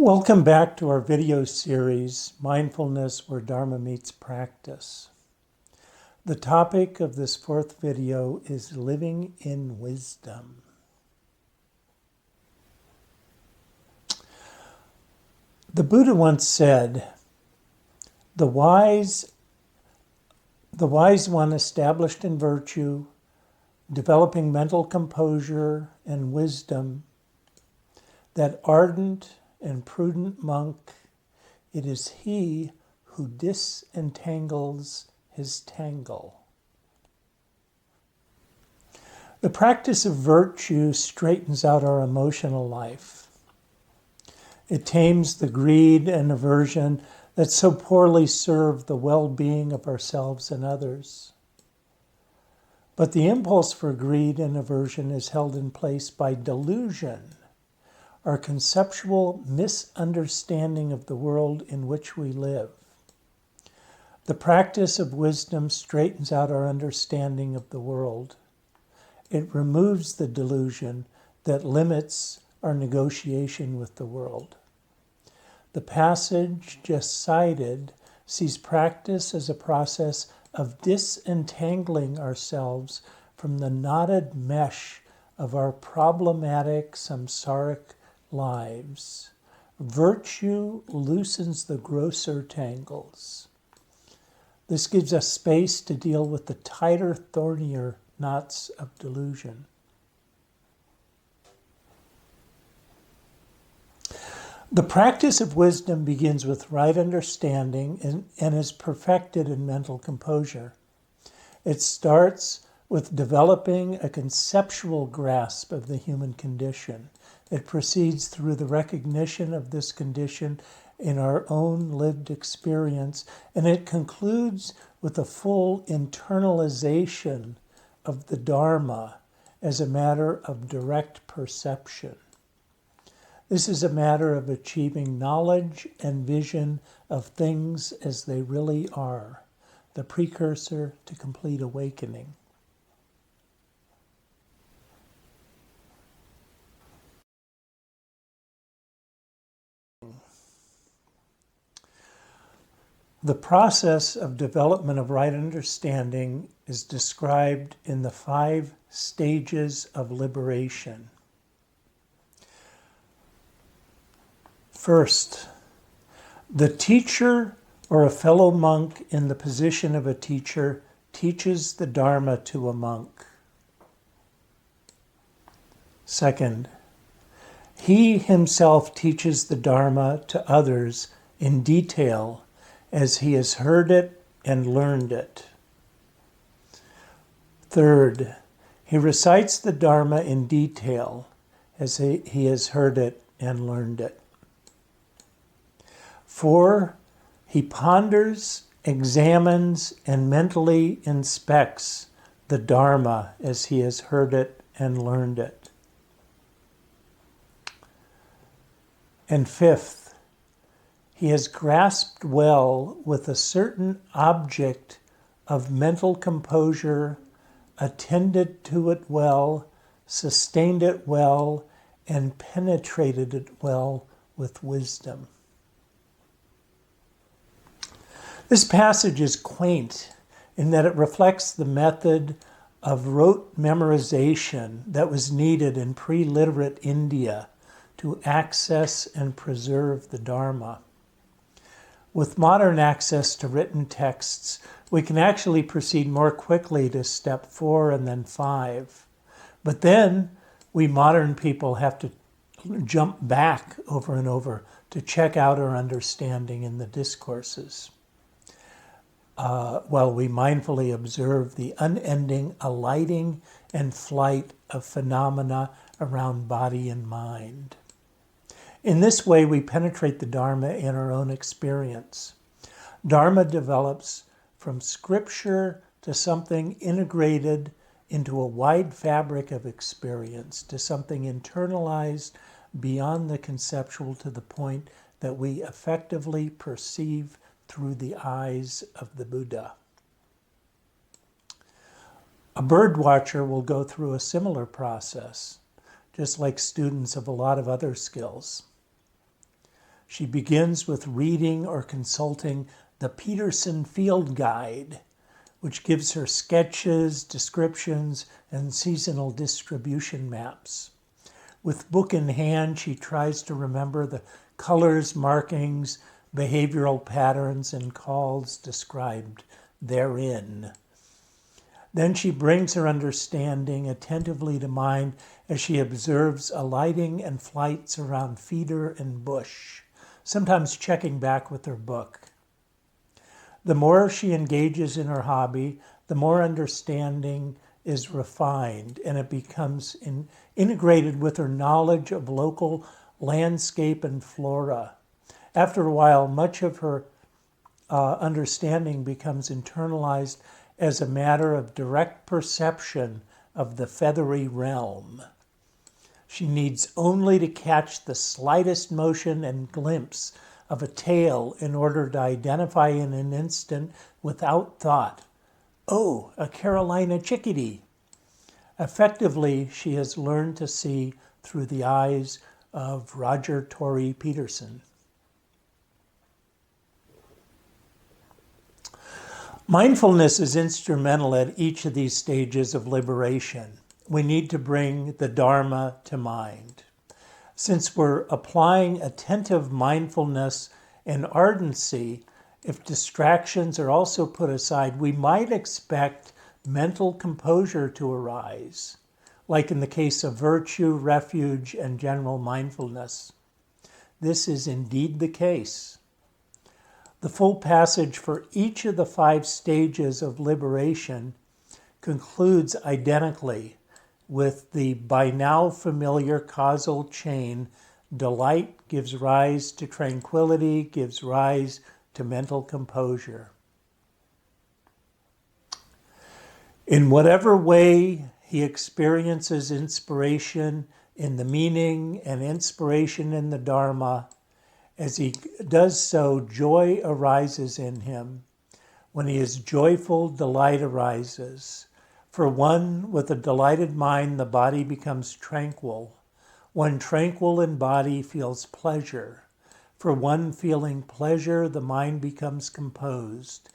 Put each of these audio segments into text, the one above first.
Welcome back to our video series, Mindfulness where Dharma meets practice. The topic of this fourth video is living in wisdom. The Buddha once said, the wise one established in virtue, developing mental composure and wisdom, that ardent and prudent monk, it is he who disentangles his tangle. The practice of virtue straightens out our emotional life. It tames the greed and aversion that so poorly serve the well-being of ourselves and others. But the impulse for greed and aversion is held in place by delusion, our conceptual misunderstanding of the world in which we live. The practice of wisdom straightens out our understanding of the world. It removes the delusion that limits our negotiation with the world. The passage just cited sees practice as a process of disentangling ourselves from the knotted mesh of our problematic samsaric lives. Virtue loosens the grosser tangles. This gives us space to deal with the tighter, thornier knots of delusion. The practice of wisdom begins with right understanding and is perfected in mental composure. It starts with developing a conceptual grasp of the human condition. It proceeds through the recognition of this condition in our own lived experience, and it concludes with a full internalization of the Dharma as a matter of direct perception. This is a matter of achieving knowledge and vision of things as they really are, the precursor to complete awakening. The process of development of right understanding is described in the 5 stages of liberation. First, the teacher or a fellow monk in the position of a teacher teaches the Dharma to a monk. Second, he himself teaches the Dharma to others in detail as he has heard it and learned it. Third, he recites the Dharma in detail as he has heard it and learned it. 4, he ponders, examines, and mentally inspects the Dharma as he has heard it and learned it. And 5th, he has grasped well with a certain object of mental composure, attended to it well, sustained it well, and penetrated it well with wisdom. This passage is quaint in that it reflects the method of rote memorization that was needed in pre-literate India to access and preserve the Dharma. With modern access to written texts, we can actually proceed more quickly to step 4 and then 5. But then we modern people have to jump back over and over to check out our understanding in the discourses, while we mindfully observe the unending alighting and flight of phenomena around body and mind. In this way, we penetrate the Dharma in our own experience. Dharma develops from scripture to something integrated into a wide fabric of experience, to something internalized beyond the conceptual to the point that we effectively perceive through the eyes of the Buddha. A bird watcher will go through a similar process, just like students of a lot of other skills. She begins with reading or consulting the Peterson Field Guide, which gives her sketches, descriptions, and seasonal distribution maps. With book in hand, she tries to remember the colors, markings, behavioral patterns, and calls described therein. Then she brings her understanding attentively to mind as she observes alighting and flights around feeder and bush, sometimes checking back with her book. The more she engages in her hobby, the more understanding is refined, and it becomes integrated with her knowledge of local landscape and flora. After a while, much of her understanding becomes internalized as a matter of direct perception of the feathery realm. She needs only to catch the slightest motion and glimpse of a tail in order to identify in an instant without thought, "Oh, a Carolina chickadee." Effectively, she has learned to see through the eyes of Roger Tory Peterson. Mindfulness is instrumental at each of these stages of liberation. We need to bring the Dharma to mind. Since we're applying attentive mindfulness and ardency, if distractions are also put aside, we might expect mental composure to arise, like in the case of virtue, refuge, and general mindfulness. This is indeed the case. The full passage for each of the 5 stages of liberation concludes identically with the by now familiar causal chain: delight gives rise to tranquility, gives rise to mental composure. In whatever way he experiences inspiration in the meaning and inspiration in the Dharma, as he does so, joy arises in him. When he is joyful, delight arises. For one with a delighted mind, the body becomes tranquil. One tranquil in body feels pleasure. For one feeling pleasure, the mind becomes composed.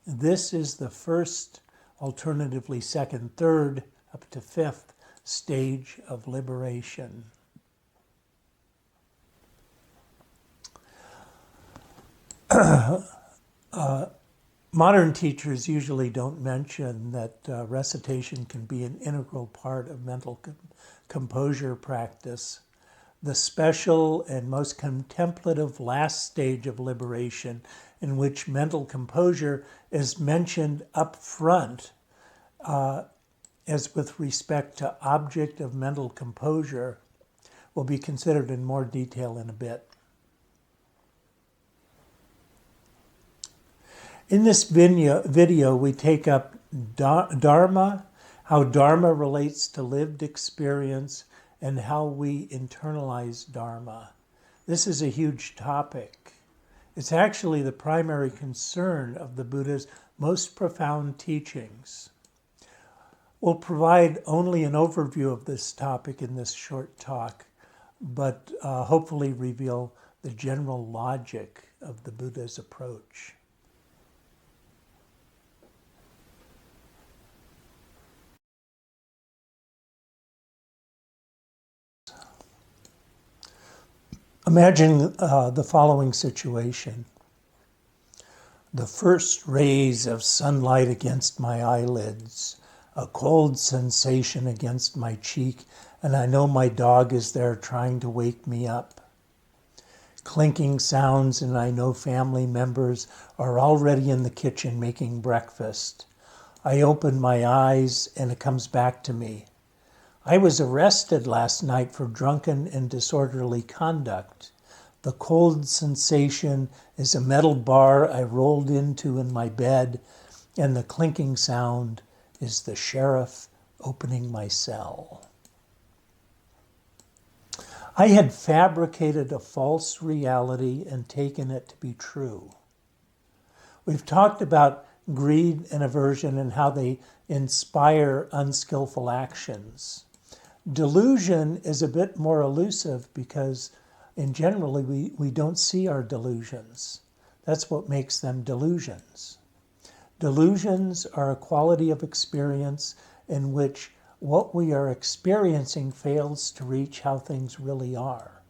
This is the first, alternatively second, third, up to 5th stage of liberation. Modern teachers usually don't mention that recitation can be an integral part of mental composure practice. The special and most contemplative last stage of liberation, in which mental composure is mentioned up front, as with respect to object of mental composure, will be considered in more detail in a bit. In this video, we take up Dharma, how Dharma relates to lived experience, and how we internalize Dharma. This is a huge topic. It's actually the primary concern of the Buddha's most profound teachings. We'll provide only an overview of this topic in this short talk, but hopefully reveal the general logic of the Buddha's approach. Imagine the following situation. The first rays of sunlight against my eyelids, a cold sensation against my cheek, and I know my dog is there trying to wake me up. Clinking sounds, and I know family members are already in the kitchen making breakfast. I open my eyes and it comes back to me. I was arrested last night for drunken and disorderly conduct. The cold sensation is a metal bar I rolled into in my bed, and the clinking sound is the sheriff opening my cell. I had fabricated a false reality and taken it to be true. We've talked about greed and aversion and how they inspire unskillful actions. Delusion is a bit more elusive because And generally, we don't see our delusions. That's what makes them delusions. Delusions are a quality of experience in which what we are experiencing fails to reach how things really are.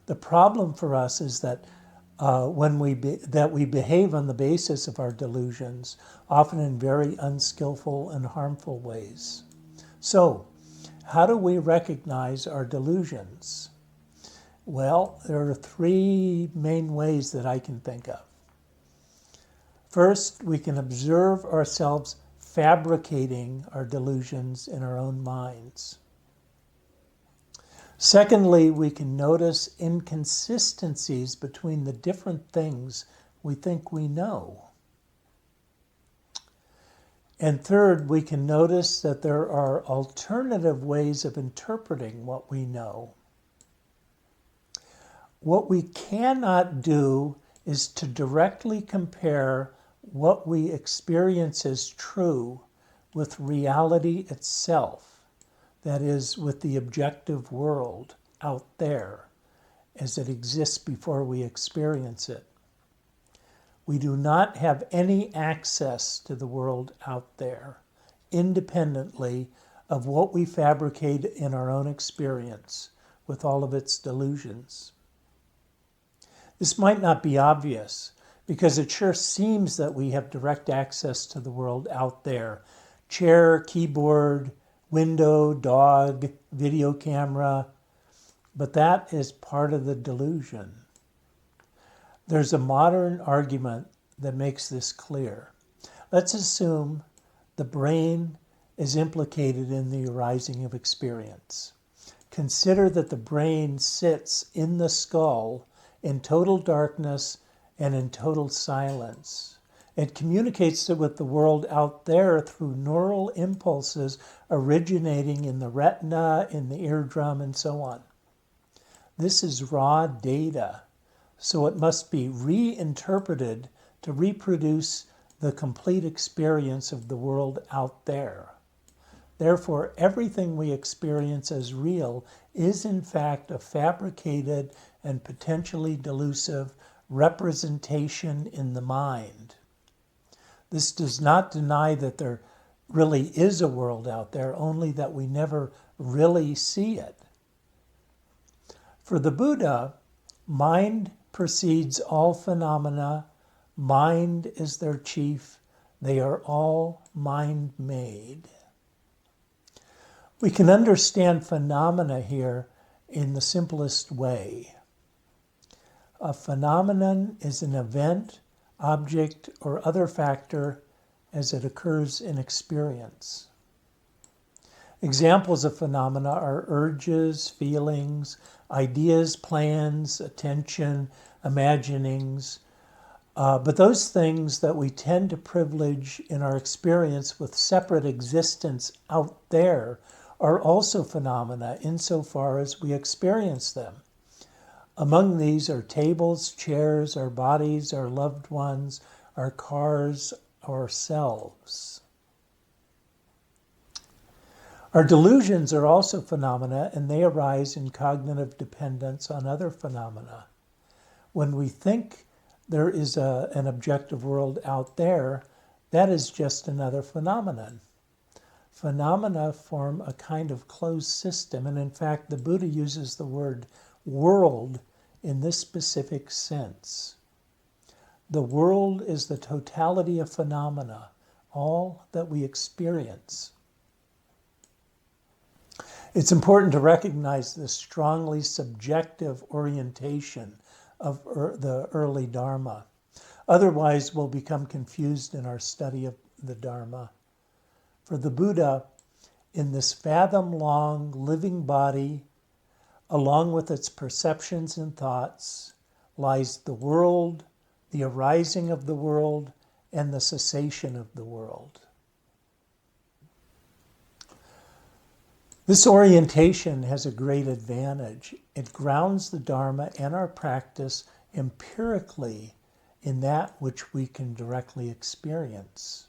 The problem for us is that that we behave on the basis of our delusions, often in very unskillful and harmful ways. So, how do we recognize our delusions? Well, there are three main ways that I can think of. First, we can observe ourselves fabricating our delusions in our own minds. Secondly, we can notice inconsistencies between the different things we think we know. And third, we can notice that there are alternative ways of interpreting what we know. What we cannot do is to directly compare what we experience as true with reality itself. That is, with the objective world out there as it exists before we experience it. We do not have any access to the world out there, independently of what we fabricate in our own experience with all of its delusions. This might not be obvious, because it sure seems that we have direct access to the world out there. Chair, keyboard, window, dog, video camera, but that is part of the delusion. There's a modern argument that makes this clear. Let's assume the brain is implicated in the arising of experience. Consider that the brain sits in the skull in total darkness and in total silence. It communicates with the world out there through neural impulses originating in the retina, in the eardrum, and so on. This is raw data, so it must be reinterpreted to reproduce the complete experience of the world out there. Therefore, everything we experience as real is in fact a fabricated and potentially delusive representation in the mind. This does not deny that there really is a world out there, only that we never really see it. For the Buddha, mind precedes all phenomena, mind is their chief, they are all mind-made. We can understand phenomena here in the simplest way. A phenomenon is an event, object, or other factor as it occurs in experience. Examples of phenomena are urges, feelings, ideas, plans, attention, imaginings, but those things that we tend to privilege in our experience with separate existence out there are also phenomena insofar as we experience them. Among these are tables, chairs, our bodies, our loved ones, our cars, ourselves. Our delusions are also phenomena, and they arise in cognitive dependence on other phenomena. When we think there is an objective world out there, that is just another phenomenon. Phenomena form a kind of closed system, and in fact, the Buddha uses the word world in this specific sense. The world is the totality of phenomena, all that we experience. It's important to recognize this strongly subjective orientation of the early Dharma. Otherwise, we'll become confused in our study of the Dharma. For the Buddha, in this fathom-long living body, along with its perceptions and thoughts, lies the world, the arising of the world, and the cessation of the world. This orientation has a great advantage. It grounds the Dharma and our practice empirically in that which we can directly experience.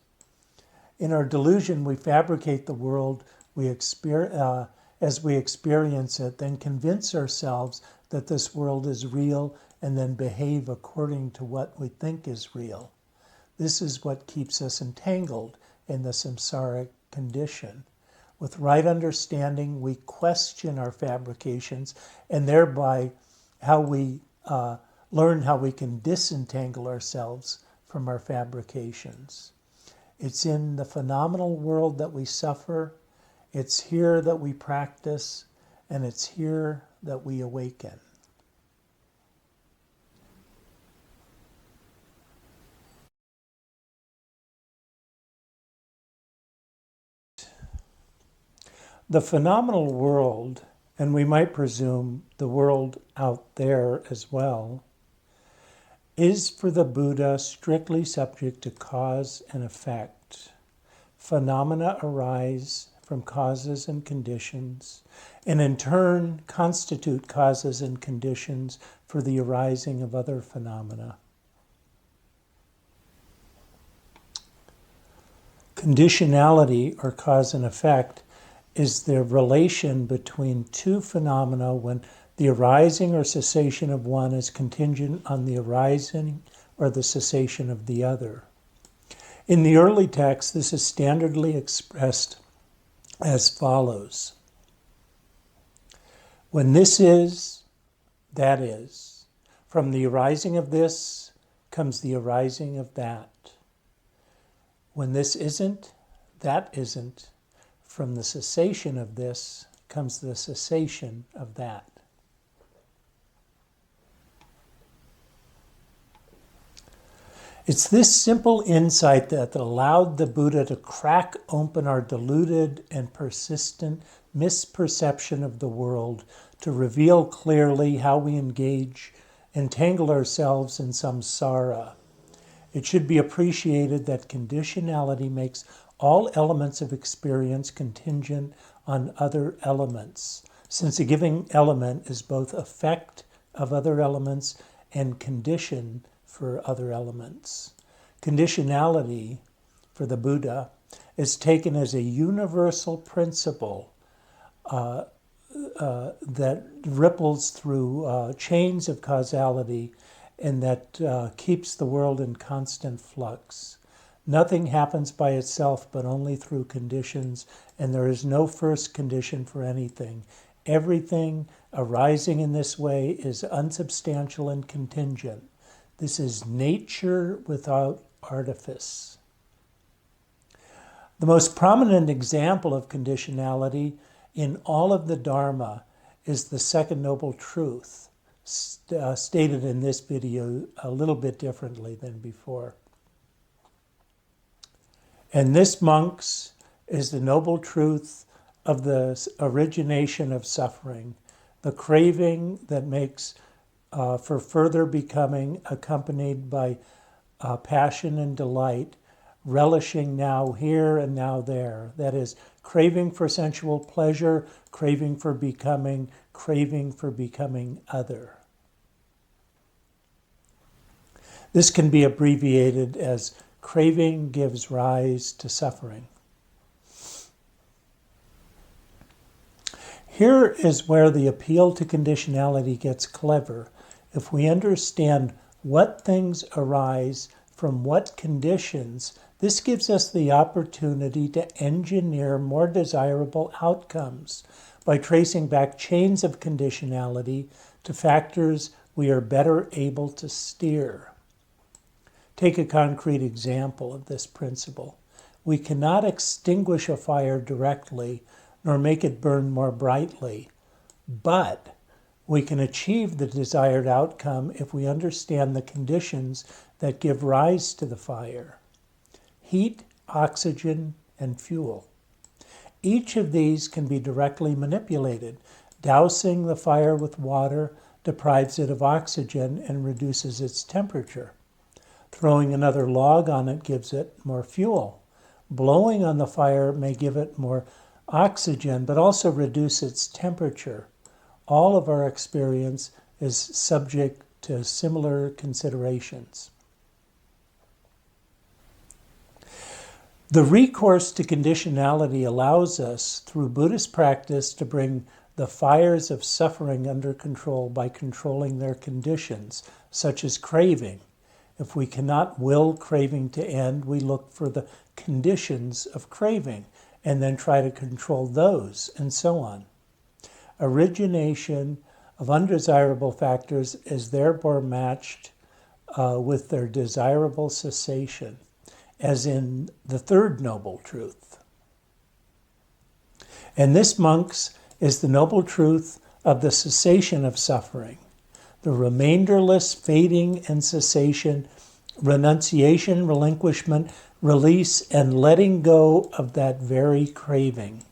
In our delusion, we fabricate the world we experience, as we experience it, then convince ourselves that this world is real and then behave according to what we think is real. This is what keeps us entangled in the samsaric condition. With right understanding, we question our fabrications, and thereby how we learn how we can disentangle ourselves from our fabrications. It's in the phenomenal world that we suffer, it's here that we practice, and it's here that we awaken. The phenomenal world, and we might presume the world out there as well, is for the Buddha strictly subject to cause and effect. Phenomena arise from causes and conditions, and in turn constitute causes and conditions for the arising of other phenomena. Conditionality, or cause and effect, is the relation between two phenomena when the arising or cessation of one is contingent on the arising or the cessation of the other. In the early texts, this is standardly expressed as follows. When this is, that is. From the arising of this comes the arising of that. When this isn't, that isn't. From the cessation of this comes the cessation of that. It's this simple insight that allowed the Buddha to crack open our deluded and persistent misperception of the world, to reveal clearly how we entangle ourselves in samsara. It should be appreciated that conditionality makes all elements of experience contingent on other elements, since a given element is both effect of other elements and condition for other elements. Conditionality, for the Buddha, is taken as a universal principle that ripples through chains of causality and that keeps the world in constant flux. Nothing happens by itself, but only through conditions, and there is no first condition for anything. Everything arising in this way is unsubstantial and contingent. This is nature without artifice. The most prominent example of conditionality in all of the Dharma is the second noble truth, stated in this video a little bit differently than before. And this, monks, is the noble truth of the origination of suffering, the craving that makes for further becoming, accompanied by passion and delight, relishing now here and now there. That is, craving for sensual pleasure, craving for becoming other. This can be abbreviated as craving gives rise to suffering. Here is where the appeal to conditionality gets clever. If we understand what things arise from what conditions, this gives us the opportunity to engineer more desirable outcomes by tracing back chains of conditionality to factors we are better able to steer. Take a concrete example of this principle. We cannot extinguish a fire directly, nor make it burn more brightly, but we can achieve the desired outcome if we understand the conditions that give rise to the fire: heat, oxygen, and fuel. Each of these can be directly manipulated. Dousing the fire with water deprives it of oxygen and reduces its temperature. Throwing another log on it gives it more fuel. Blowing on the fire may give it more oxygen, but also reduce its temperature. All of our experience is subject to similar considerations. The recourse to conditionality allows us, through Buddhist practice, to bring the fires of suffering under control by controlling their conditions, such as craving. If we cannot will craving to end, we look for the conditions of craving and then try to control those, and so on. Origination of undesirable factors is therefore matched with their desirable cessation, as in the third noble truth. And this, monks, is the noble truth of the cessation of suffering, the remainderless fading and cessation, renunciation, relinquishment, release, and letting go of that very craving.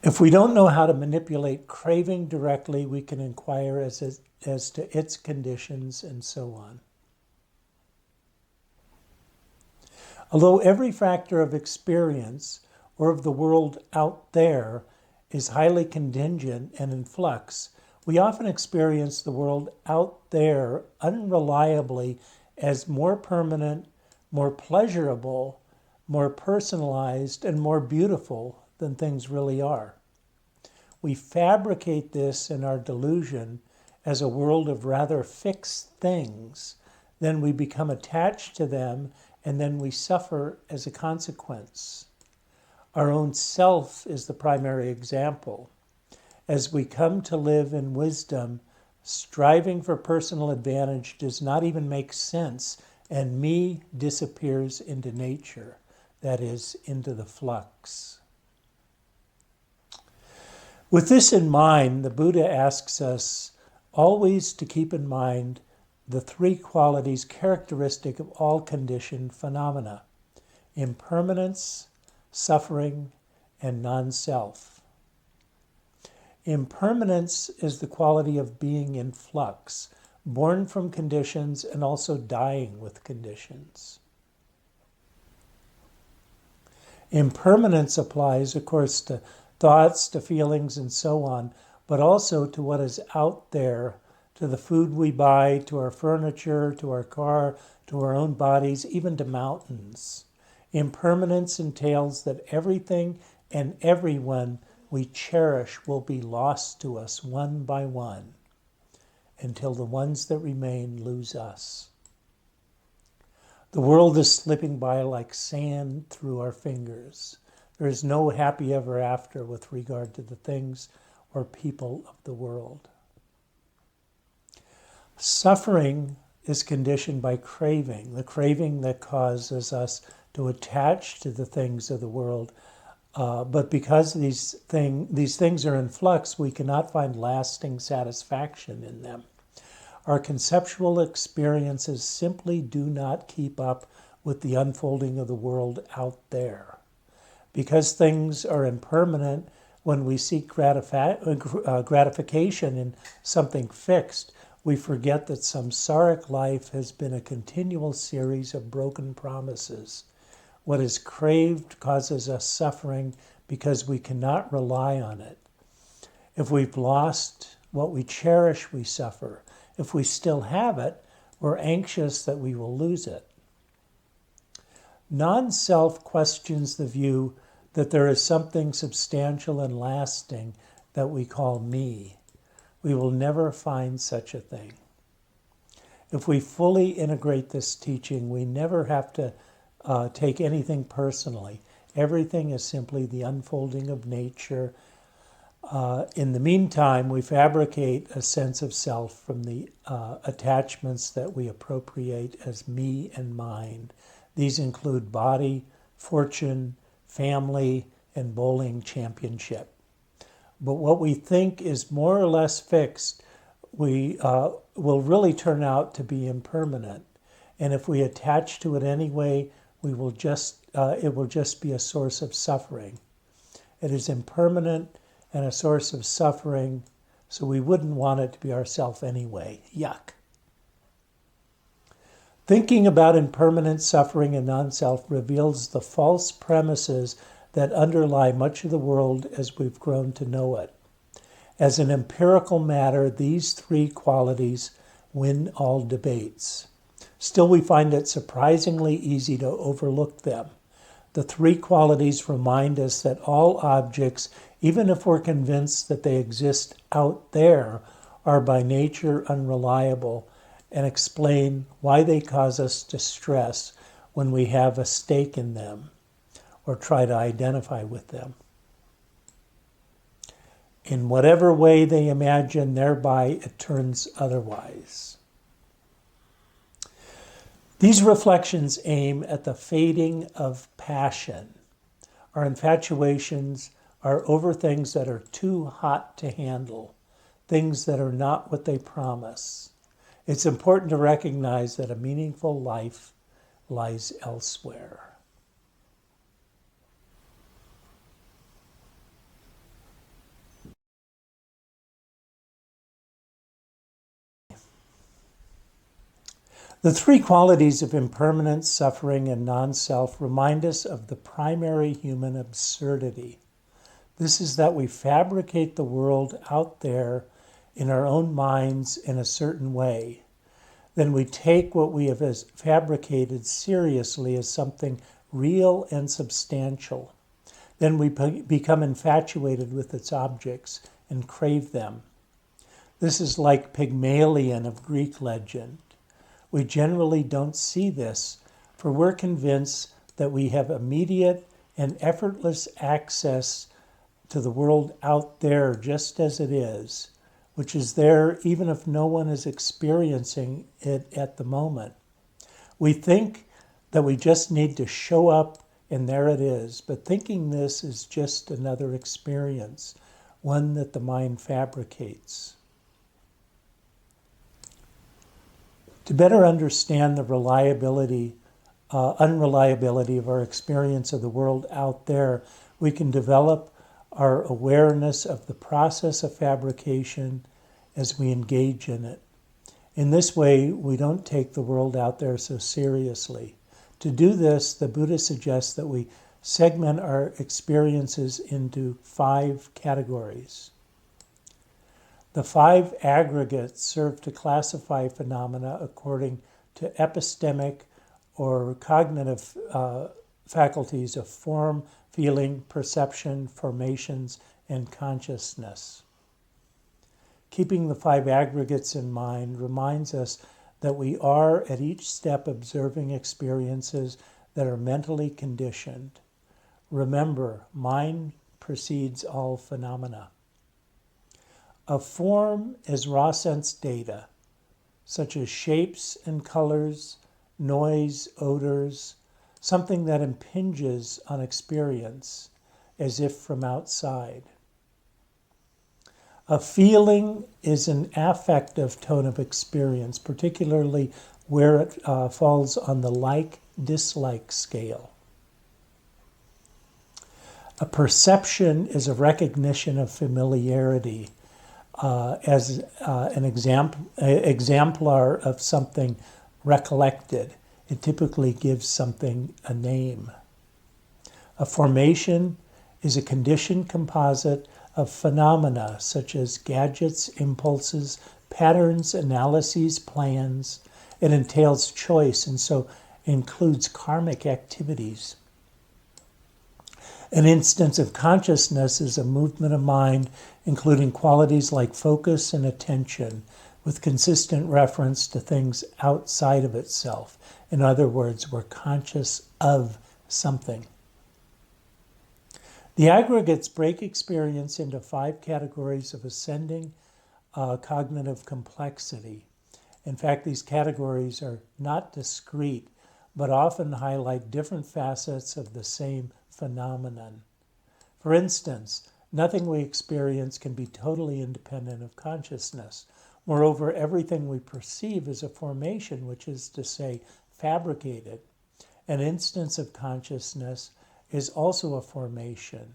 If we don't know how to manipulate craving directly, we can inquire as to its conditions and so on. Although every factor of experience or of the world out there is highly contingent and in flux, we often experience the world out there unreliably as more permanent, more pleasurable, more personalized, and more beautiful than things really are. We fabricate this in our delusion as a world of rather fixed things, then we become attached to them, and then we suffer as a consequence. Our own self is the primary example. As we come to live in wisdom, striving for personal advantage does not even make sense, and me disappears into nature, that is, into the flux. With this in mind, the Buddha asks us always to keep in mind the three qualities characteristic of all conditioned phenomena: impermanence, suffering, and non-self. Impermanence is the quality of being in flux, born from conditions and also dying with conditions. Impermanence applies, of course, to thoughts, to feelings, and so on, but also to what is out there, to the food we buy, to our furniture, to our car, to our own bodies, even to mountains. Impermanence entails that everything and everyone we cherish will be lost to us one by one, until the ones that remain lose us. The world is slipping by like sand through our fingers. There is no happy ever after with regard to the things or people of the world. Suffering is conditioned by craving, the craving that causes us to attach to the things of the world. But because these things are in flux, we cannot find lasting satisfaction in them. Our conceptual experiences simply do not keep up with the unfolding of the world out there. Because things are impermanent, when we seek gratification in something fixed, we forget that samsaric life has been a continual series of broken promises. What is craved causes us suffering because we cannot rely on it. If we've lost what we cherish, we suffer. If we still have it, we're anxious that we will lose it. Non-self questions the view that there is something substantial and lasting that we call me. We will never find such a thing. If we fully integrate this teaching, we never have to take anything personally. Everything is simply the unfolding of nature. In the meantime, we fabricate a sense of self from the attachments that we appropriate as me and mine. These include body, fortune, family, and bowling championship. But what we think is more or less fixed, we will really turn out to be impermanent. And if we attach to it anyway, it will just be a source of suffering. It is impermanent and a source of suffering, so we wouldn't want it to be ourself anyway. Yuck. Thinking about impermanent suffering and non-self reveals the false premises that underlie much of the world as we've grown to know it. As an empirical matter, these three qualities win all debates. Still, we find it surprisingly easy to overlook them. The three qualities remind us that all objects, even if we're convinced that they exist out there, are by nature unreliable, and explain why they cause us distress when we have a stake in them or try to identify with them. In whatever way they imagine, thereby it turns otherwise. These reflections aim at the fading of passion. Our infatuations are over things that are too hot to handle, things that are not what they promise. It's important to recognize that a meaningful life lies elsewhere. The three qualities of impermanence, suffering, and non-self remind us of the primary human absurdity. This is that we fabricate the world out there in our own minds in a certain way. Then we take what we have fabricated seriously as something real and substantial. Then we become infatuated with its objects and crave them. This is like Pygmalion of Greek legend. We generally don't see this, for we're convinced that we have immediate and effortless access to the world out there just as it is, which is there even if no one is experiencing it at the moment. We think that we just need to show up and there it is, but thinking this is just another experience, one that the mind fabricates. To better understand the unreliability of our experience of the world out there, we can develop our awareness of the process of fabrication as we engage in it. In this way, we don't take the world out there so seriously. To do this, the Buddha suggests that we segment our experiences into 5 categories. The 5 aggregates serve to classify phenomena according to epistemic or cognitive faculties of form, feeling, perception, formations, and consciousness. Keeping the 5 aggregates in mind reminds us that we are at each step observing experiences that are mentally conditioned. Remember, mind precedes all phenomena. A form is raw sense data, such as shapes and colors, noise, odors, something that impinges on experience as if from outside. A feeling is an affective tone of experience, particularly where it falls on the like-dislike scale. A perception is a recognition of familiarity, as an exemplar of something recollected. It typically gives something a name. A formation is a conditioned composite of phenomena such as gadgets, impulses, patterns, analyses, plans. It entails choice and so includes karmic activities. An instance of consciousness is a movement of mind, including qualities like focus and attention, with consistent reference to things outside of itself. In other words, we're conscious of something. The aggregates break experience into 5 categories of ascending cognitive complexity. In fact, these categories are not discrete, but often highlight different facets of the same phenomenon. For instance, nothing we experience can be totally independent of consciousness. Moreover, everything we perceive is a formation, which is to say, fabricated. An instance of consciousness is also a formation.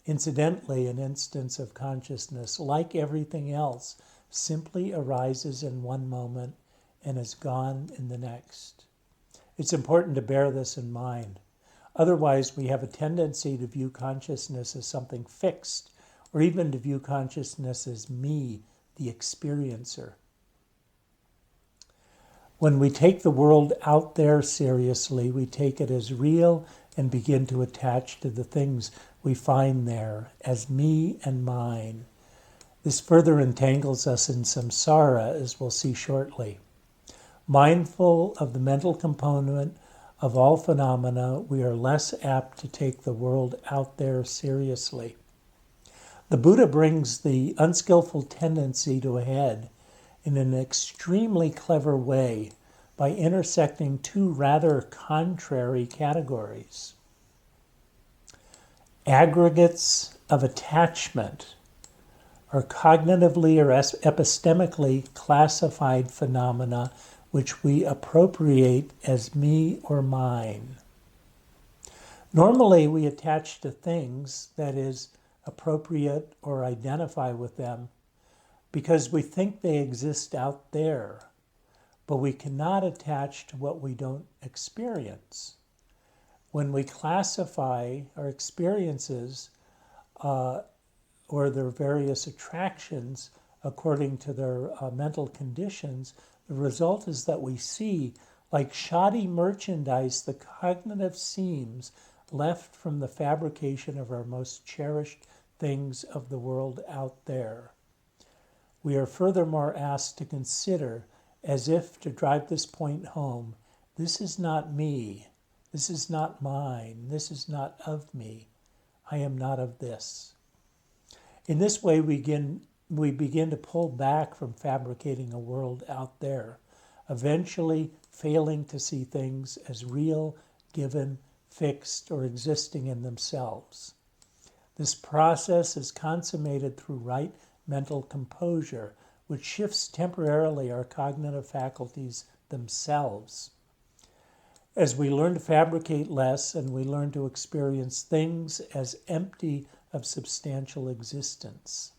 Incidentally, an instance of consciousness, like everything else, simply arises in one moment and is gone in the next. It's important to bear this in mind. Otherwise, we have a tendency to view consciousness as something fixed, or even to view consciousness as me, the experiencer. When we take the world out there seriously, we take it as real and begin to attach to the things we find there as me and mine. This further entangles us in samsara, as we'll see shortly. Mindful of the mental component of all phenomena, we are less apt to take the world out there seriously. The Buddha brings the unskillful tendency to a head in an extremely clever way by intersecting two rather contrary categories. Aggregates of attachment are cognitively or epistemically classified phenomena which we appropriate as me or mine. Normally, we attach to things, that is, appropriate or identify with them, because we think they exist out there, but we cannot attach to what we don't experience. When we classify our experiences or their various attractions according to their mental conditions, the result is that we see, like shoddy merchandise, the cognitive seams left from the fabrication of our most cherished things of the world out there. We are furthermore asked to consider, as if to drive this point home, this is not me, this is not mine, this is not of me, I am not of this. In this way, we begin to pull back from fabricating a world out there, eventually failing to see things as real, given, fixed, or existing in themselves. This process is consummated through right mental composure, which shifts temporarily our cognitive faculties themselves. As we learn to fabricate less and we learn to experience things as empty of substantial existence.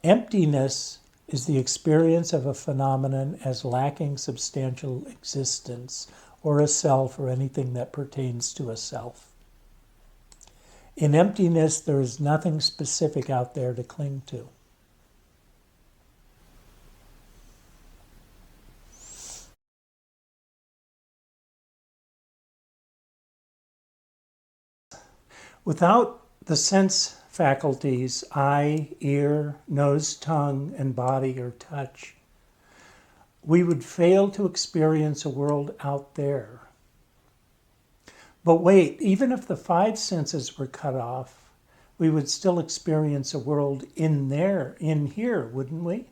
Emptiness is the experience of a phenomenon as lacking substantial existence or a self or anything that pertains to a self. In emptiness, there is nothing specific out there to cling to. Without the sense faculties, eye, ear, nose, tongue, and body or touch, we would fail to experience a world out there. But wait, even if the five senses were cut off, we would still experience a world in here, wouldn't we?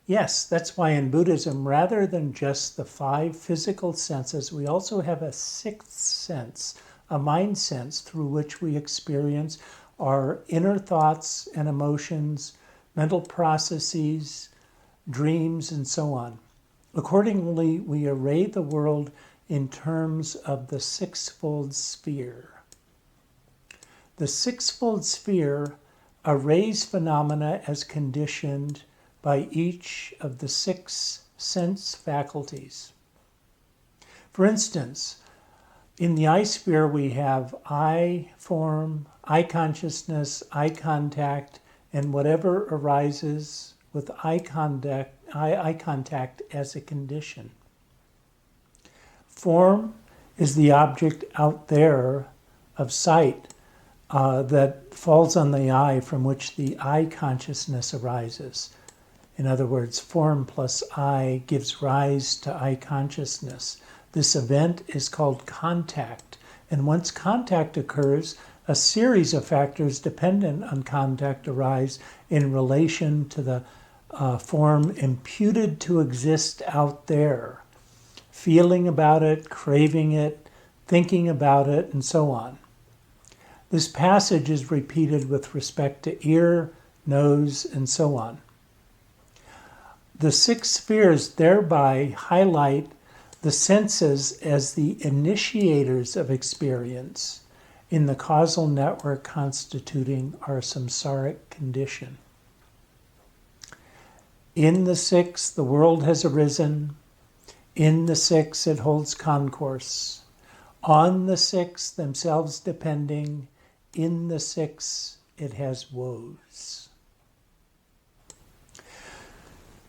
Yes, that's why in Buddhism, rather than just the five physical senses, we also have a sixth sense, a mind sense through which we experience our inner thoughts and emotions, mental processes, dreams, and so on. Accordingly, we array the world in terms of the sixfold sphere. The sixfold sphere arrays phenomena as conditioned by each of the six sense faculties. For instance, in the eye sphere, we have eye form, eye consciousness, eye contact, and whatever arises with eye contact as a condition. Form is the object out there of sight that falls on the eye from which the eye consciousness arises. In other words, form plus eye gives rise to eye consciousness. This event is called contact, and once contact occurs, a series of factors dependent on contact arise in relation to the form imputed to exist out there. Feeling about it, craving it, thinking about it, and so on. This passage is repeated with respect to ear, nose, and so on. The six spheres thereby highlight the senses as the initiators of experience in the causal network constituting our samsaric condition. In the six, the world has arisen. In the six, it holds concourse. On the six, themselves depending. In the six, it has woes.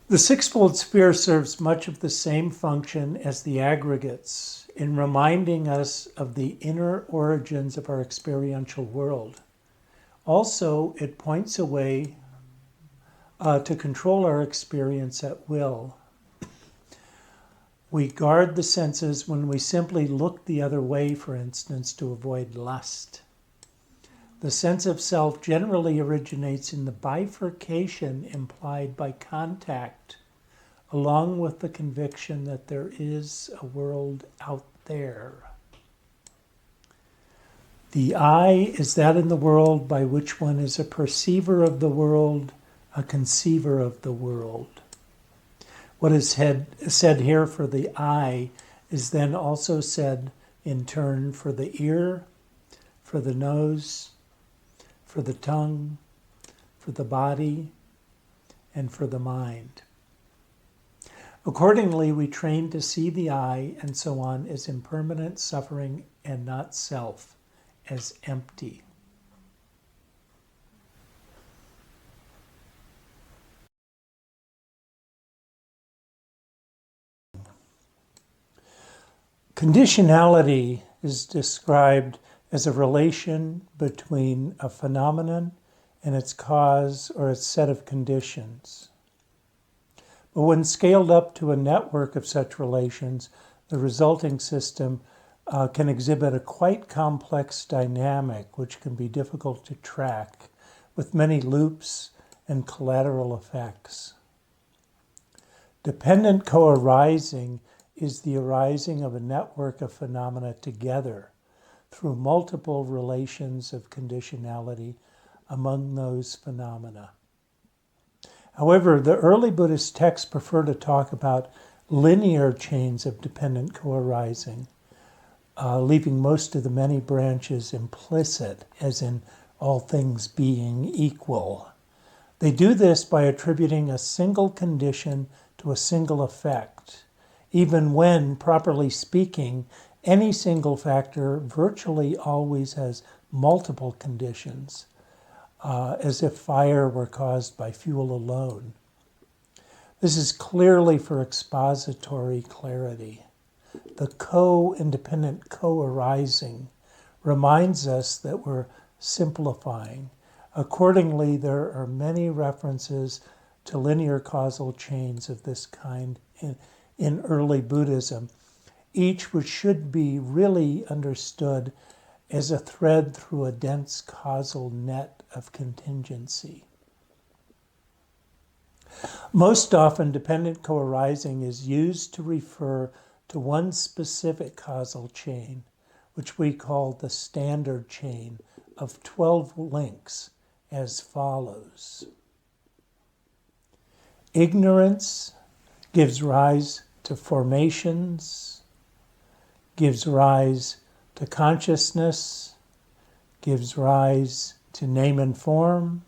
The sixfold sphere serves much of the same function as the aggregates in reminding us of the inner origins of our experiential world. Also, it points a way to control our experience at will. We guard the senses when we simply look the other way, for instance, to avoid lust. The sense of self generally originates in the bifurcation implied by contact, along with the conviction that there is a world out there. The I is that in the world by which one is a perceiver of the world, a conceiver of the world. What is said here for the I is then also said in turn for the ear, for the nose, for the tongue, for the body, and for the mind. Accordingly, we train to see the I and so on as impermanent suffering and not self, as empty. Conditionality is described as a relation between a phenomenon and its cause or its set of conditions. But when scaled up to a network of such relations, the resulting system can exhibit a quite complex dynamic which can be difficult to track, with many loops and collateral effects. Dependent co-arising is the arising of a network of phenomena together through multiple relations of conditionality among those phenomena. However, the early Buddhist texts prefer to talk about linear chains of dependent co-arising, leaving most of the many branches implicit, as in all things being equal. They do this by attributing a single condition to a single effect, even when, properly speaking, any single factor virtually always has multiple conditions, as if fire were caused by fuel alone. This is clearly for expository clarity. The co-independent co-arising reminds us that we're simplifying. Accordingly, there are many references to linear causal chains of this kind in early Buddhism, each which should be really understood as a thread through a dense causal net of contingency. Most often, dependent co-arising is used to refer to one specific causal chain, which we call the standard chain of 12 links, as follows. Ignorance gives rise to formations, gives rise to consciousness, gives rise to name and form,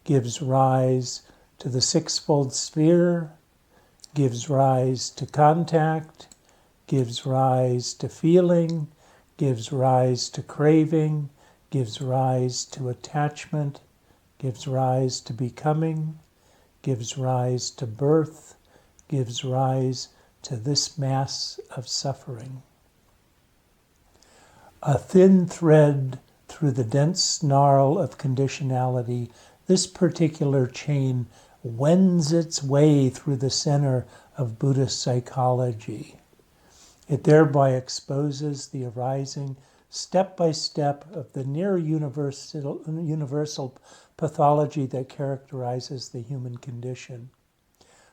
gives rise to the sixfold sphere, gives rise to contact, gives rise to feeling, gives rise to craving, gives rise to attachment, gives rise to becoming, gives rise to birth, gives rise to this mass of suffering. A thin thread through the dense snarl of conditionality, this particular chain wends its way through the center of Buddhist psychology. It thereby exposes the arising step by step of the near universal pathology that characterizes the human condition.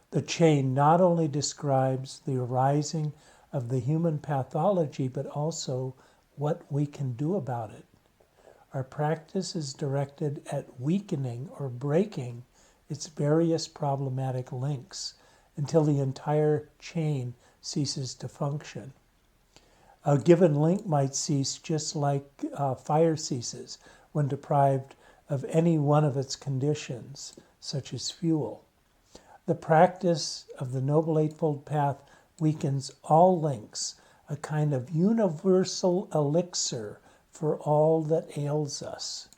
The chain not only describes the arising of the human pathology, but also what we can do about it. Our practice is directed at weakening or breaking its various problematic links until the entire chain ceases to function. A given link might cease just like fire ceases when deprived of any one of its conditions, such as fuel. The practice of the Noble Eightfold Path weakens all links, a kind of universal elixir for all that ails us.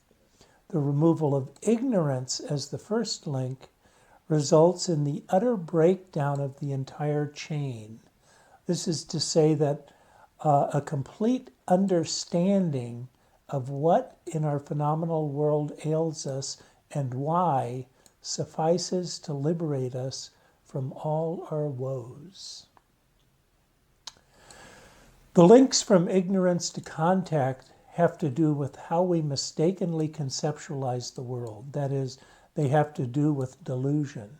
The removal of ignorance as the first link results in the utter breakdown of the entire chain. This is to say that a complete understanding of what in our phenomenal world ails us and why suffices to liberate us from all our woes. The links from ignorance to contact have to do with how we mistakenly conceptualize the world. That is, they have to do with delusion.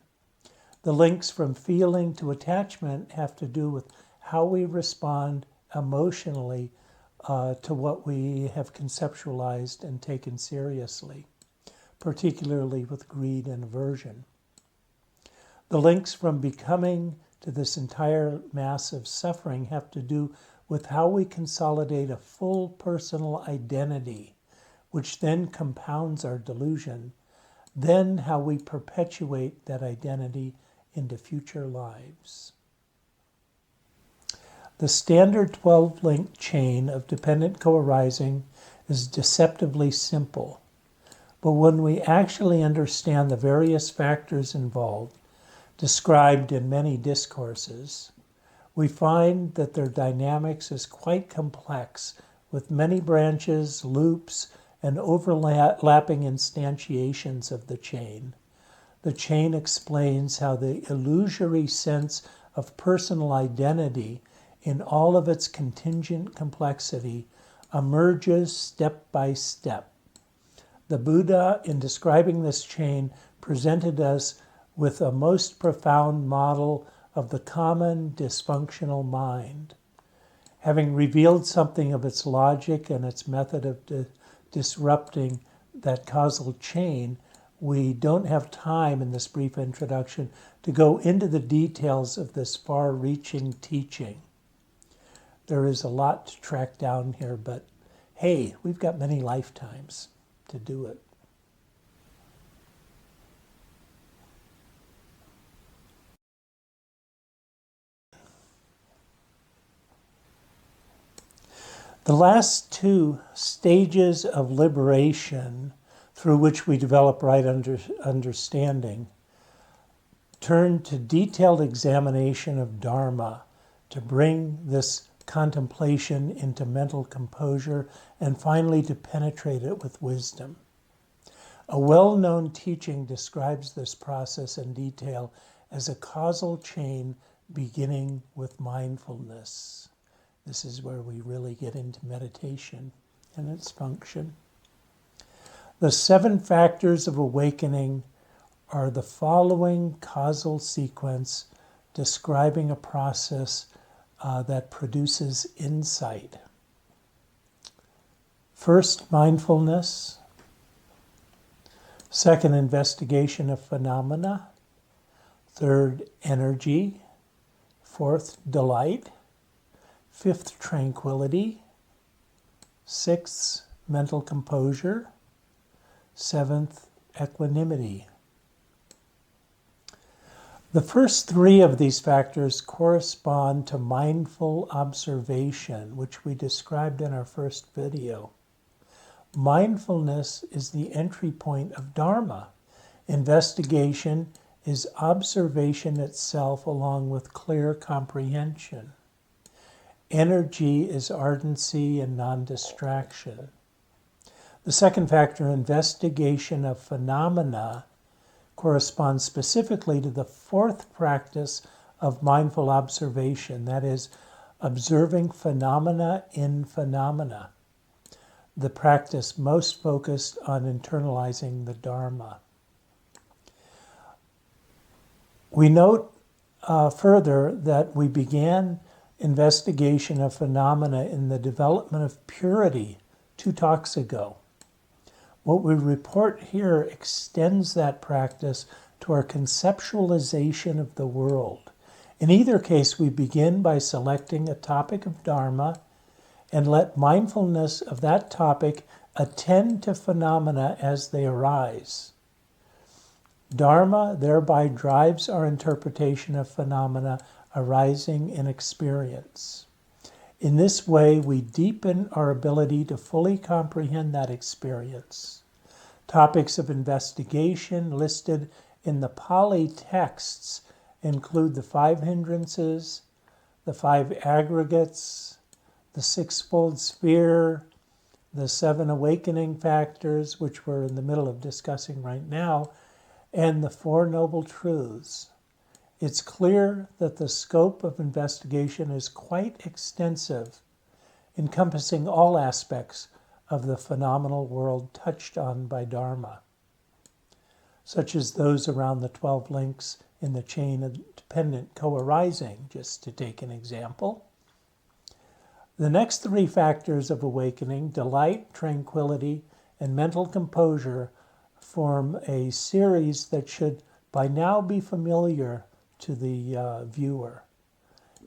The links from feeling to attachment have to do with how we respond emotionally to what we have conceptualized and taken seriously, particularly with greed and aversion. The links from becoming to this entire mass of suffering have to do with how we consolidate a full personal identity, which then compounds our delusion, then how we perpetuate that identity into future lives. The standard 12-link chain of dependent co-arising is deceptively simple, but when we actually understand the various factors involved, described in many discourses, we find that their dynamics is quite complex, with many branches, loops, and overlapping instantiations of the chain. The chain explains how the illusory sense of personal identity in all of its contingent complexity emerges step by step. The Buddha, in describing this chain, presented us with a most profound model of the common dysfunctional mind. Having revealed something of its logic and its method of disrupting that causal chain, we don't have time in this brief introduction to go into the details of this far-reaching teaching. There is a lot to track down here, but hey, we've got many lifetimes to do it. The last two stages of liberation through which we develop right understanding turn to detailed examination of Dharma to bring this contemplation into mental composure and finally to penetrate it with wisdom. A well-known teaching describes this process in detail as a causal chain beginning with mindfulness. This is where we really get into meditation and its function. The 7 factors of awakening are the following causal sequence describing a process that produces insight. First, mindfulness. Second, investigation of phenomena. Third, energy. Fourth, delight. Fifth, tranquility. Sixth, mental composure. Seventh, equanimity. The first 3 of these factors correspond to mindful observation, which we described in our first video. Mindfulness is the entry point of Dharma. Investigation is observation itself along with clear comprehension. Energy is ardency and non-distraction. The second factor, investigation of phenomena, corresponds specifically to the 4th practice of mindful observation, that is, observing phenomena in phenomena, the practice most focused on internalizing the Dharma. We note further that we began investigation of phenomena in the development of purity 2 talks ago. What we report here extends that practice to our conceptualization of the world. In either case, we begin by selecting a topic of Dharma and let mindfulness of that topic attend to phenomena as they arise. Dharma thereby drives our interpretation of phenomena arising in experience. In this way, we deepen our ability to fully comprehend that experience. Topics of investigation listed in the Pali texts include the 5 hindrances, the 5 aggregates, the 6-fold sphere, the 7 awakening factors, which we're in the middle of discussing right now, and the 4 noble truths. It's clear that the scope of investigation is quite extensive, encompassing all aspects of the phenomenal world touched on by Dharma, such as those around the 12 links in the chain of dependent co-arising, just to take an example. The next 3 factors of awakening, delight, tranquility, and mental composure, form a series that should by now be familiar to the viewer.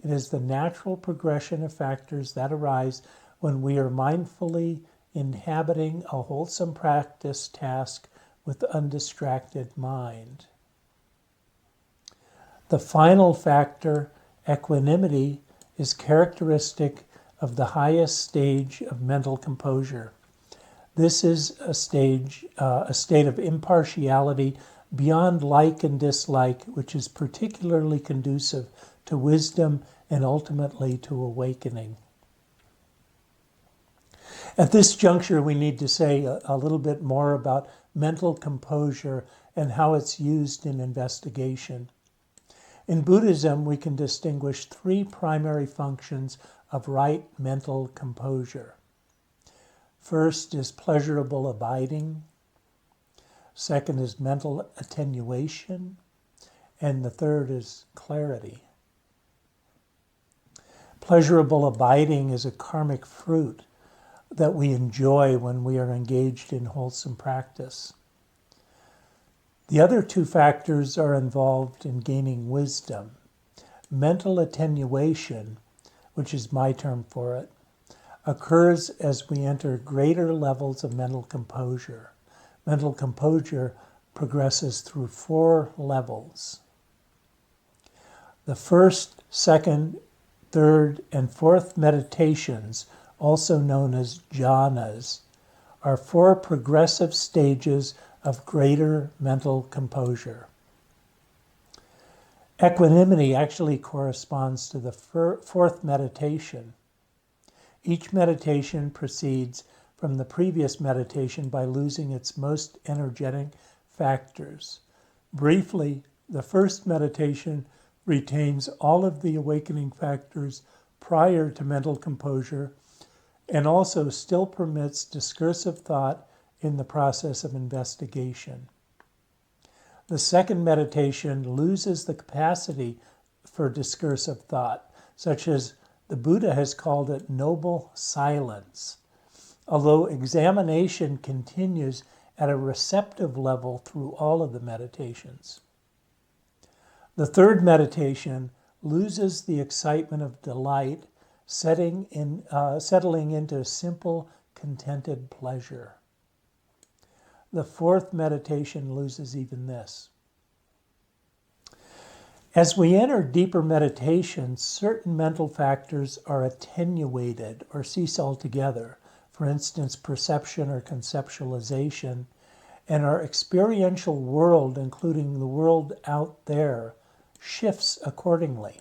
It is the natural progression of factors that arise when we are mindfully inhabiting a wholesome practice task with undistracted mind. The final factor, equanimity, is characteristic of the highest stage of mental composure. This is a state of impartiality beyond like and dislike, which is particularly conducive to wisdom and ultimately to awakening. At this juncture, we need to say a little bit more about mental composure and how it's used in investigation. In Buddhism, we can distinguish 3 primary functions of right mental composure. First is pleasurable abiding. Second is mental attenuation. And the third is clarity. Pleasurable abiding is a karmic fruit that we enjoy when we are engaged in wholesome practice. The other 2 factors are involved in gaining wisdom. Mental attenuation, which is my term for it, occurs as we enter greater levels of mental composure. Mental composure progresses through 4 levels. The first, second, third, and fourth meditations, also known as jhanas, are 4 progressive stages of greater mental composure. Equanimity actually corresponds to the 4th meditation. Each meditation proceeds from the previous meditation by losing its most energetic factors. Briefly, the first meditation retains all of the awakening factors prior to mental composure and also still permits discursive thought in the process of investigation. The second meditation loses the capacity for discursive thought, such as the Buddha has called it noble silence, although examination continues at a receptive level through all of the meditations. The third meditation loses the excitement of delight, settling into simple, contented pleasure. The fourth meditation loses even this. As we enter deeper meditation, certain mental factors are attenuated or cease altogether, for instance, perception or conceptualization, and our experiential world, including the world out there, shifts accordingly.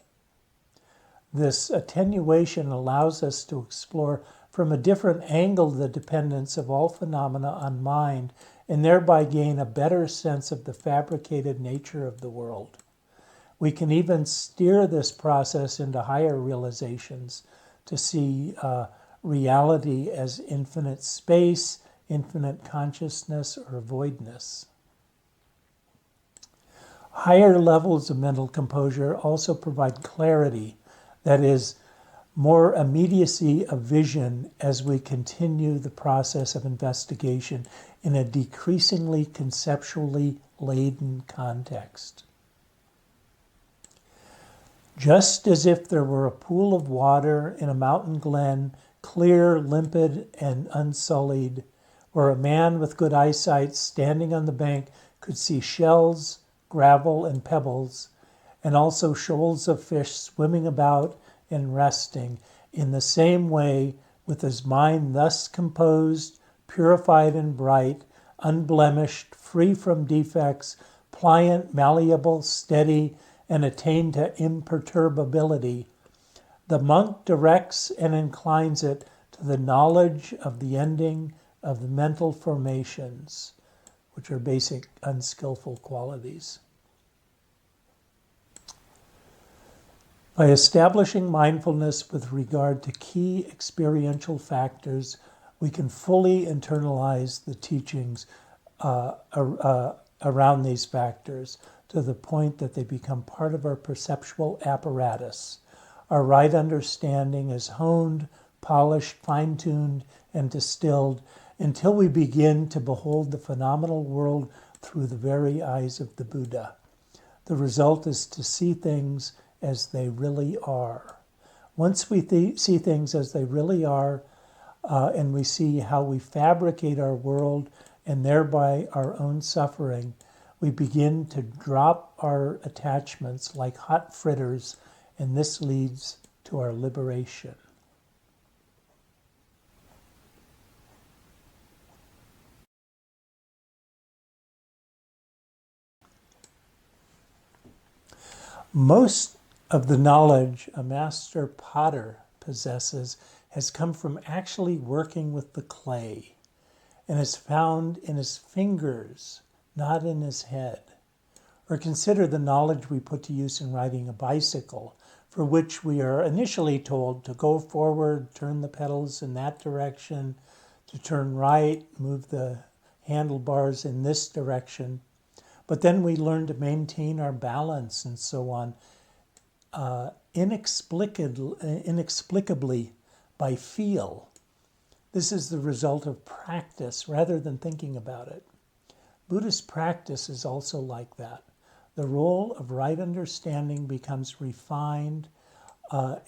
This attenuation allows us to explore from a different angle the dependence of all phenomena on mind and thereby gain a better sense of the fabricated nature of the world. We can even steer this process into higher realizations to see reality as infinite space, infinite consciousness, or voidness. Higher levels of mental composure also provide clarity, that is, more immediacy of vision as we continue the process of investigation in a decreasingly conceptually laden context. Just as if there were a pool of water in a mountain glen, clear, limpid, and unsullied, where a man with good eyesight standing on the bank could see shells, gravel, and pebbles, and also shoals of fish swimming about and resting. In the same way, with his mind thus composed, purified and bright, unblemished, free from defects, pliant, malleable, steady, and attain to imperturbability, the monk directs and inclines it to the knowledge of the ending of the mental formations, which are basic unskillful qualities. By establishing mindfulness with regard to key experiential factors, we can fully internalize the teachings around these factors to the point that they become part of our perceptual apparatus. Our right understanding is honed, polished, fine-tuned, and distilled until we begin to behold the phenomenal world through the very eyes of the Buddha. The result is to see things as they really are. Once we see things as they really are, and we see how we fabricate our world and thereby our own suffering, we begin to drop our attachments like hot fritters, and this leads to our liberation. Most of the knowledge a master potter possesses has come from actually working with the clay, and is found in his fingers, not in his head. Or consider the knowledge we put to use in riding a bicycle, for which we are initially told to go forward, turn the pedals in that direction, to turn right, move the handlebars in this direction. But then we learn to maintain our balance and so on, inexplicably by feel. This is the result of practice rather than thinking about it. Buddhist practice is also like that. The role of right understanding becomes refined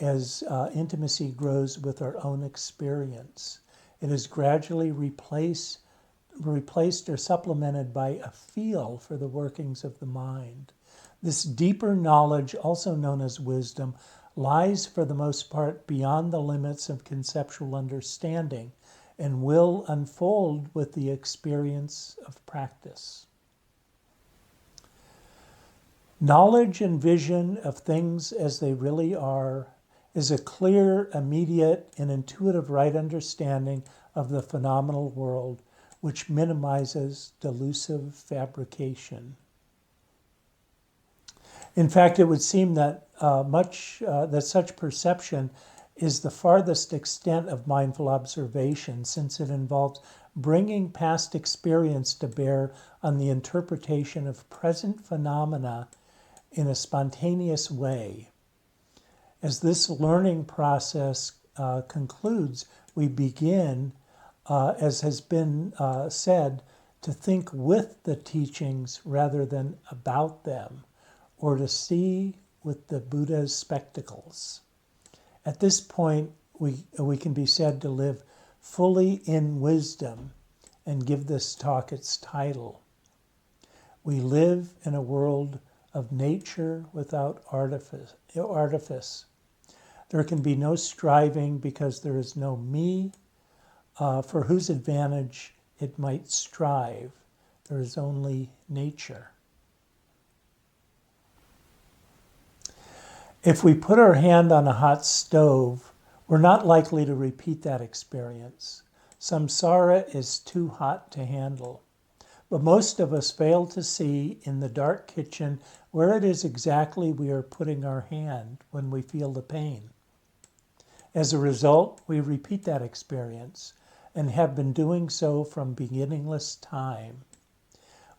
as intimacy grows with our own experience. It is gradually replaced or supplemented by a feel for the workings of the mind. This deeper knowledge, also known as wisdom, lies for the most part beyond the limits of conceptual understanding and will unfold with the experience of practice. Knowledge and vision of things as they really are is a clear, immediate, and intuitive right understanding of the phenomenal world, which minimizes delusive fabrication. In fact, it would seem that that such perception is the farthest extent of mindful observation, since it involves bringing past experience to bear on the interpretation of present phenomena in a spontaneous way. As this learning process concludes, we begin, as has been said, to think with the teachings rather than about them, or to see with the Buddha's spectacles. At this point, we can be said to live fully in wisdom and give this talk its title. We live in a world of nature without artifice. There can be no striving because there is no me for whose advantage it might strive. There is only nature. If we put our hand on a hot stove, we're not likely to repeat that experience. Samsara is too hot to handle. But most of us fail to see in the dark kitchen where it is exactly we are putting our hand when we feel the pain. As a result, we repeat that experience and have been doing so from beginningless time.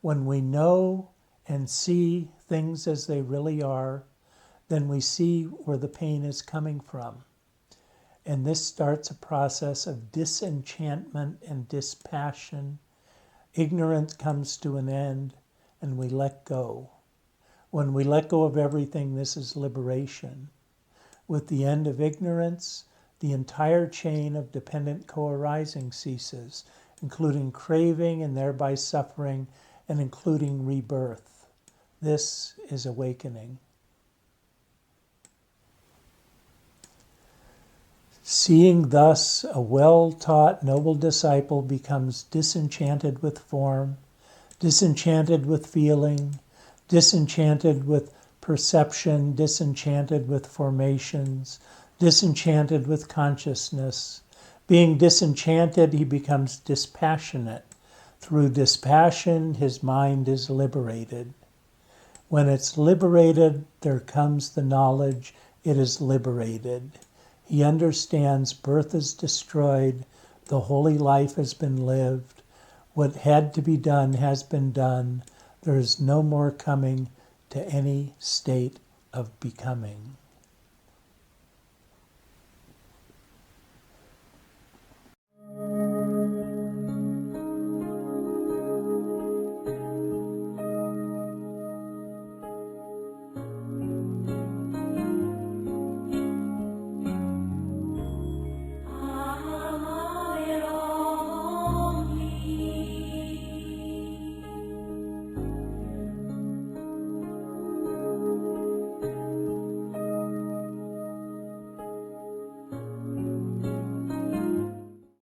When we know and see things as they really are, then we see where the pain is coming from. And this starts a process of disenchantment and dispassion. Ignorance comes to an end, and we let go. When we let go of everything, this is liberation. With the end of ignorance, the entire chain of dependent co-arising ceases, including craving and thereby suffering, and including rebirth. This is awakening. Seeing thus, a well-taught, noble disciple becomes disenchanted with form, disenchanted with feeling, disenchanted with perception, disenchanted with formations, disenchanted with consciousness. Being disenchanted, he becomes dispassionate. Through dispassion, his mind is liberated. When it's liberated, there comes the knowledge it is liberated. He understands birth is destroyed, the holy life has been lived, what had to be done has been done, there is no more coming to any state of becoming.